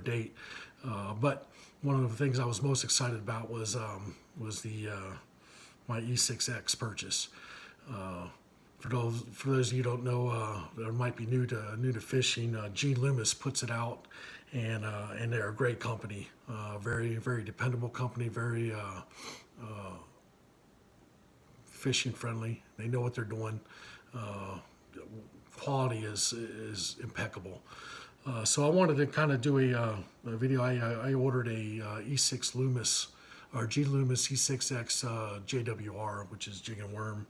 date. But one of the things I was most excited about was my E6x purchase. For those of you who don't know, that might be new to fishing, Gloomis puts it out, and they're a great company, very dependable company, very fishing friendly. They know what they're doing. Quality is impeccable. So I wanted to kind of do a video. I ordered a E6 Gloomis, or Gloomis E6x JWR, which is jig and worm.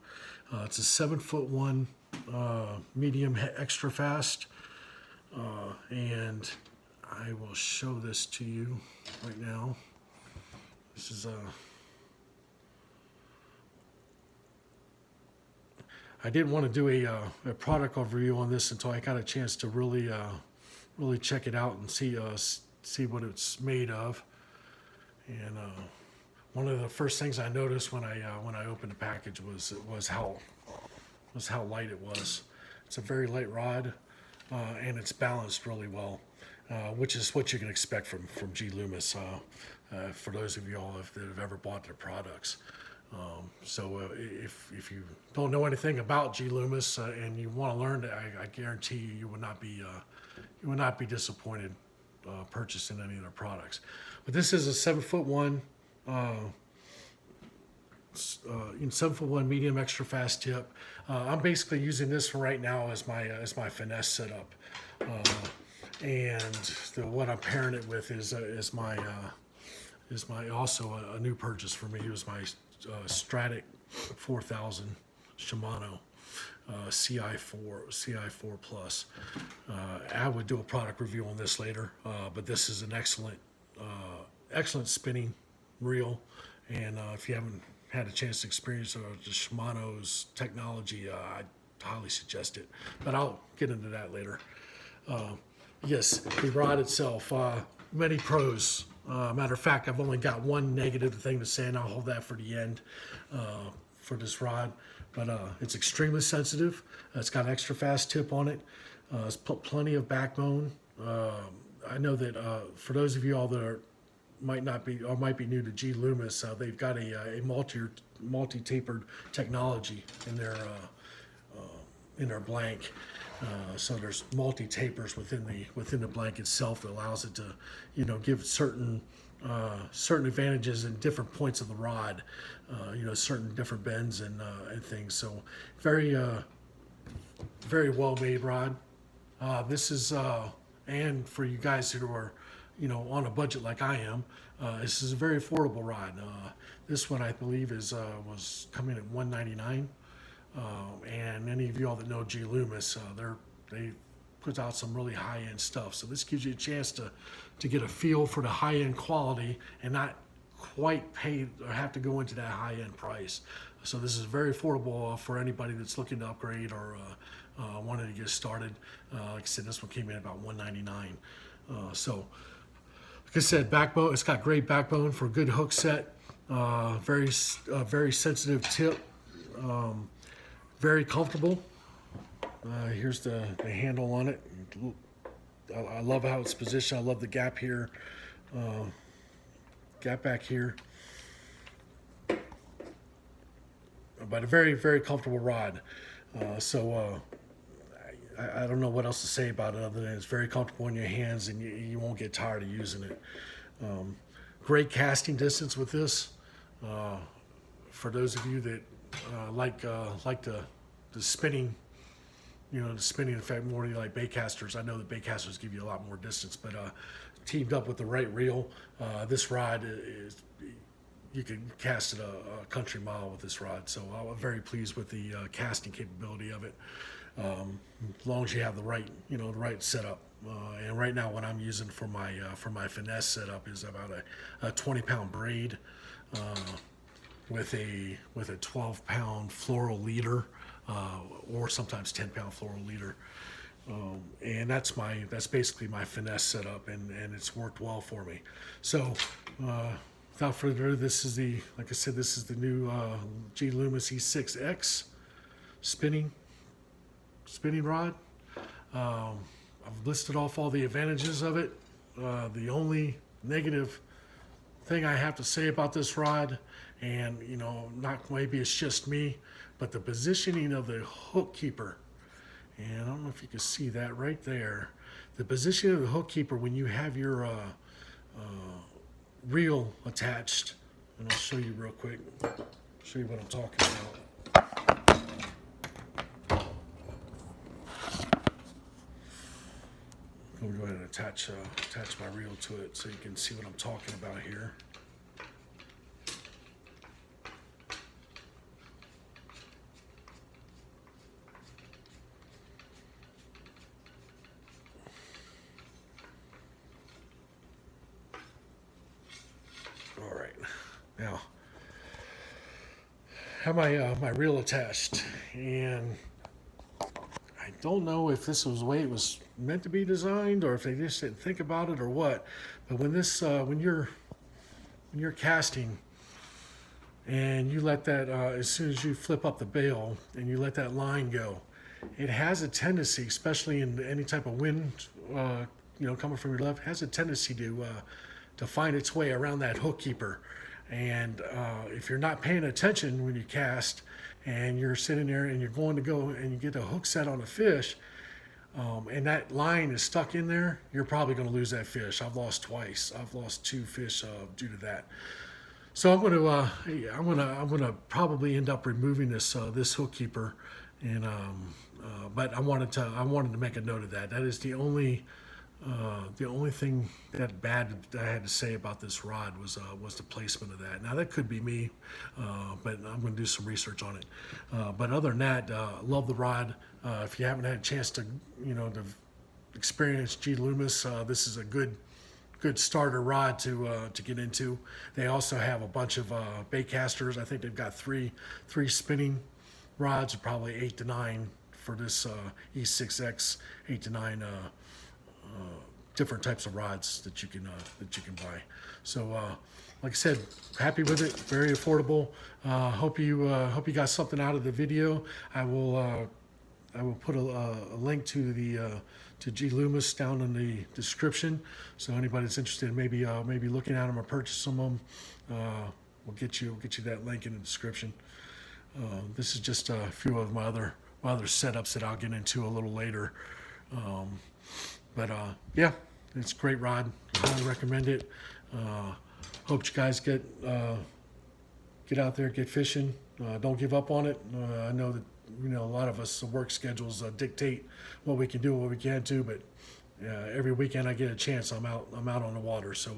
It's a 7'1" medium extra fast, and I will show this to you right now. This is I didn't want to do a product overview on this until I got a chance to really check it out and see what it's made of. And one of the first things I noticed when I opened the package was how light it was. It's a very light rod, and it's balanced really well, which is what you can expect from Gloomis. For those of you all that have ever bought their products. So if you don't know anything about Gloomis and you want to learn it, I guarantee you will not be disappointed purchasing any of their products. But this is a 7'1", 7'1" medium extra fast tip. I'm basically using this for right now as my finesse setup, and what I'm pairing it with is my also a new purchase for me. It was my Stratic 4000 Shimano CI4 Plus. I would do a product review on this later, but this is an excellent spinning reel, and if you haven't had a chance to experience the Shimano's technology, I highly suggest it. But I'll get into that later. Yes, the rod itself, many pros. Matter of fact, I've only got one negative thing to say, and I'll hold that for the end for this rod. But it's extremely sensitive. It's got an extra fast tip on it. It's plenty of backbone. I know that for those of you all that might be new to Gloomis, they've got a multi-tapered technology in their blank. So there's multi-tapers within the blank itself that allows it to, give certain advantages in different points of the rod, certain different bends and things. So very well made rod. This is and for you guys who are on a budget like I am, this is a very affordable rod. This one I believe was coming at $199. And any of you all that know Gloomis, they put out some really high-end stuff. So this gives you a chance to get a feel for the high-end quality and not quite pay or have to go into that high-end price. So this is very affordable for anybody that's looking to upgrade or wanted to get started. Like I said, this one came in about $199. So like I said, backbone. It's got great backbone for a good hook set. Very sensitive tip. Very comfortable. Here's the handle on it. I love how it's positioned. I love the gap here, gap back here. But a very comfortable rod. I don't know what else to say about it other than it's very comfortable in your hands, and you won't get tired of using it. Great casting distance with this. For those of you that like the spinning, the spinning effect more like baitcasters. I know that baitcasters give you a lot more distance, but teamed up with the right reel, this rod you can cast it a country mile with this rod. So I'm very pleased with the casting capability of it. As long as you have the right setup. And right now, what I'm using for my finesse setup is about a 20-pound braid. With a 12-pound floral leader, or sometimes 10-pound floral leader, and that's basically my finesse setup, and it's worked well for me. So without further ado, like I said, this is the new Gloomis E6x spinning rod. I've listed off all the advantages of it. The only negative thing I have to say about this rod, and not maybe it's just me, but the positioning of the hook keeper. And I don't know if you can see that right there. The position of the hook keeper when you have your reel attached, and I'll show you real quick. Show you what I'm talking about. I'm going to go ahead and attach my reel to it so you can see what I'm talking about here. All right, now I have my reel attached, and I don't know if this was the way it was meant to be designed, or if they just didn't think about it, or what. But when you're casting, and you let that as soon as you flip up the bail and you let that line go, it has a tendency, especially in any type of wind, coming from your left, has a tendency to find its way around that hook keeper. And if you're not paying attention when you cast, and you're sitting there and you're going to go and you get a hook set on a fish, and that line is stuck in there, you're probably going to lose that fish. I've lost twice. I've lost 2 fish due to that. So I'm gonna probably end up removing this hook keeper, and but I wanted to make a note of that. That is the only thing that bad that I had to say about this rod was the placement of that. Now that could be me, but I'm going to do some research on it. But other than that, love the rod. If you haven't had a chance to experience Gloomis, this is a good starter rod to get into. They also have a bunch of bait casters. I think they've got three spinning rods, probably 8 to 9 for this E6x, 8 to 9 different types of rods that you can buy. So like I said, happy with it. Very affordable. Hope you got something out of the video. I will put a link to the to Gloomis down in the description. So anybody that's interested in maybe looking at them or purchasing them, we'll get you that link in the description. This is just a few of my other setups that I'll get into a little later. But yeah, it's a great rod. Highly recommend it. Hope you guys get out there, get fishing. Don't give up on it. I know that a lot of us work schedules dictate what we can do, what we can't do. But every weekend I get a chance, I'm out on the water. So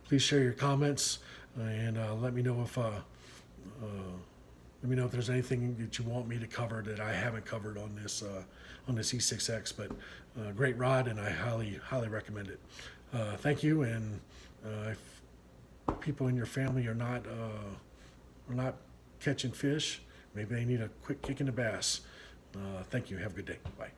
please share your comments and let me know if there's anything that you want me to cover that I haven't covered on this E6x. But great rod, and I highly recommend it. Thank you. And if people in your family are not catching fish, maybe they need a quick kick in the bass. Thank you. Have a good day. Bye.